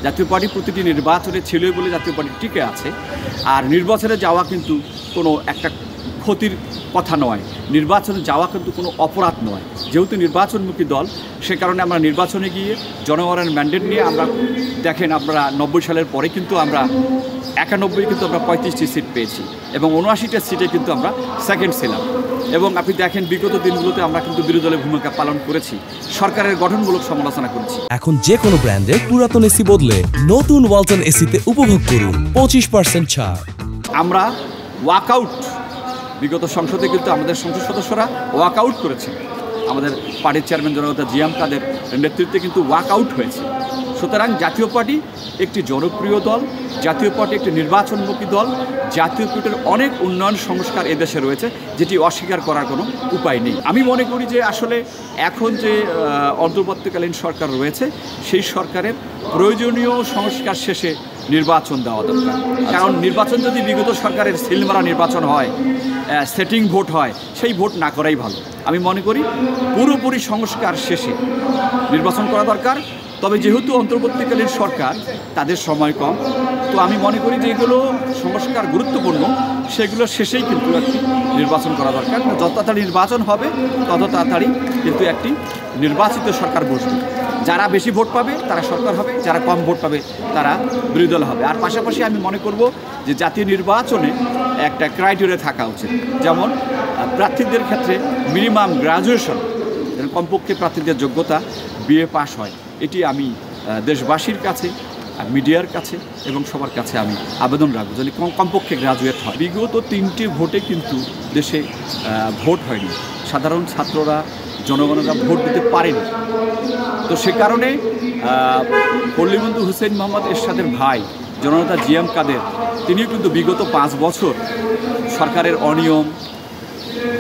জাতীয় পার্টি প্রতিটি নির্বাচনে ছিলই বলে জাতীয় পার্টি টিকে আছে। আর নির্বাচনে যাওয়া কিন্তু কোনো একটা ক্ষতির কথা নয়, নির্বাচনে যাওয়া কিন্তু কোনো অপরাধ নয়। যেহেতু নির্বাচনমুখী দল, সে কারণে আমরা নির্বাচনে গিয়ে জনগণের ম্যান্ডেট নিয়ে আমরা দেখেন আমরা 90 সালের পরে কিন্তু আমরা 91 কিন্তু আমরা 35টি সিট পেয়েছি এবং 79টা সিটে কিন্তু আমরা সেকেন্ড ছিলাম। এবং আপনি দেখেন বিগত দিনগুলোতে আমরা কিন্তু বিরোধী দলের ভূমিকা পালন করেছি, সরকারের গঠনমূলক সমালোচনা করেছি। এখন যে কোনো ব্র্যান্ডের পুরাতন এসি বদলে নতুন ওয়ালটন এসিতে উপভোগ করুন 25% ছাড়। আমরা ওয়াকআউট, বিগত সংসদে কিন্তু আমাদের সংসদ সদস্যরা ওয়াকআউট করেছে, আমাদের পার্টির চেয়ারম্যান জনতা জিএম কাদের নেতৃত্বে কিন্তু ওয়াকআউট হয়েছে। সুতরাং জাতীয় পার্টি একটি জনপ্রিয় দল, জাতীয় পার্টি একটি নির্বাচনমুখী দল, জাতীয় পার্টির অনেক উন্নয়ন সংস্কার এদেশে রয়েছে যেটি অস্বীকার করার কোনো উপায় নেই। আমি মনে করি যে আসলে এখন যে অন্তর্বর্তীকালীন সরকার রয়েছে সেই সরকারের প্রয়োজনীয় সংস্কার শেষে নির্বাচন দেওয়া দরকার। কারণ নির্বাচন যদি বিগত সরকারের সিলমারা নির্বাচন হয়, সেটিং ভোট হয়, সেই ভোট না করাই ভালো। আমি মনে করি পুরোপুরি সংস্কার শেষে নির্বাচন করা দরকার। তবে যেহেতু অন্তর্বর্তীকালীন সরকার, তাদের সময় কম, তো আমি মনে করি যে এগুলো সংস্কার গুরুত্বপূর্ণ, সেগুলো শেষেই কিন্তু একটি নির্বাচন করা দরকার। যত তাড়াতাড়ি নির্বাচন হবে তত তাড়াতাড়ি কিন্তু একটি নির্বাচিত সরকার বসবে। যারা বেশি ভোট পাবে তারা সরকার হবে, যারা কম ভোট পাবে তারা বিরোধী দল হবে। আর পাশাপাশি আমি মনে করব যে জাতীয় নির্বাচনে একটা ক্রাইটেরিয়া থাকা উচিত, যেমন প্রার্থীদের ক্ষেত্রে মিনিমাম গ্রাজুয়েশন, কমপক্ষে প্রার্থীদের যোগ্যতা বিএ পাস হয়। এটি আমি দেশবাসীর কাছে, মিডিয়ার কাছে এবং সবার কাছে আমি আবেদন রাখবো যদি কমপক্ষে গ্রাজুয়েট হয়। বিগত 3টি ভোটে কিন্তু দেশে ভোট হয়নি, সাধারণ ছাত্ররা, জনগণরা ভোট দিতে পারেনি। তো সে কারণে পল্লীবন্ধু হুসেইন মোহাম্মদ এরশাদের ভাই জননেতা জিএম কাদের, তিনিও কিন্তু বিগত 5 বছর সরকারের অনিয়ম,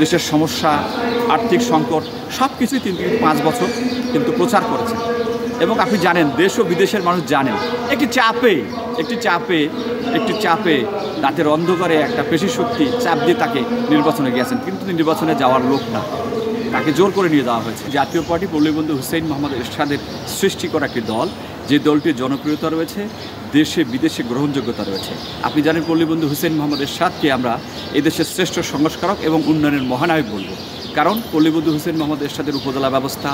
দেশের সমস্যা, আর্থিক সংকট সব কিছুই তিনি 5 বছর কিন্তু প্রচার করেছেন। এবং আপনি জানেন, দেশ ও বিদেশের মানুষ জানেন, একটি চাপে রাতের অন্ধকারে একটা পেশি শক্তি চাপ দিয়ে তাকে নির্বাচনে গিয়েছেন, কিন্তু নির্বাচনে যাওয়ার লোক না, তাকে জোর করে নিয়ে যাওয়া হয়েছে। জাতীয় পার্টি পল্লীবন্ধু হুসেইন মোহাম্মদ এরশাদের সৃষ্টি করা একটি দল, যে দলটির জনপ্রিয়তা রয়েছে, দেশে বিদেশে গ্রহণযোগ্যতা রয়েছে। আপনি জানেন পল্লীবন্ধু হুসেইন মোহাম্মদ এরশাদকে আমরা এদেশের শ্রেষ্ঠ সংস্কারক এবং উন্নয়নের মহানায়ক বলব। কারণ পল্লীবন্ধু হুসেইন মোহাম্মদ এরশাদের উপজেলা ব্যবস্থা,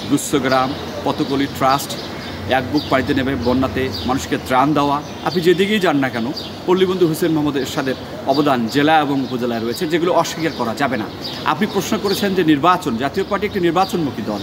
দুঃস্থগ্রাম, কতকলি ট্রাস্ট, এক বুক পানিতে নেবে বন্যাতে মানুষকে ত্রাণ দেওয়া, আপনি যেদিকেই যান না কেন পল্লীবন্ধু হুসেইন মোহাম্মদ এরশাদের অবদান জেলা এবং উপজেলায় রয়েছে, যেগুলো অস্বীকার করা যাবে না। আপনি প্রশ্ন করেছেন যে নির্বাচন, জাতীয় পার্টি একটি নির্বাচনমুখী দল।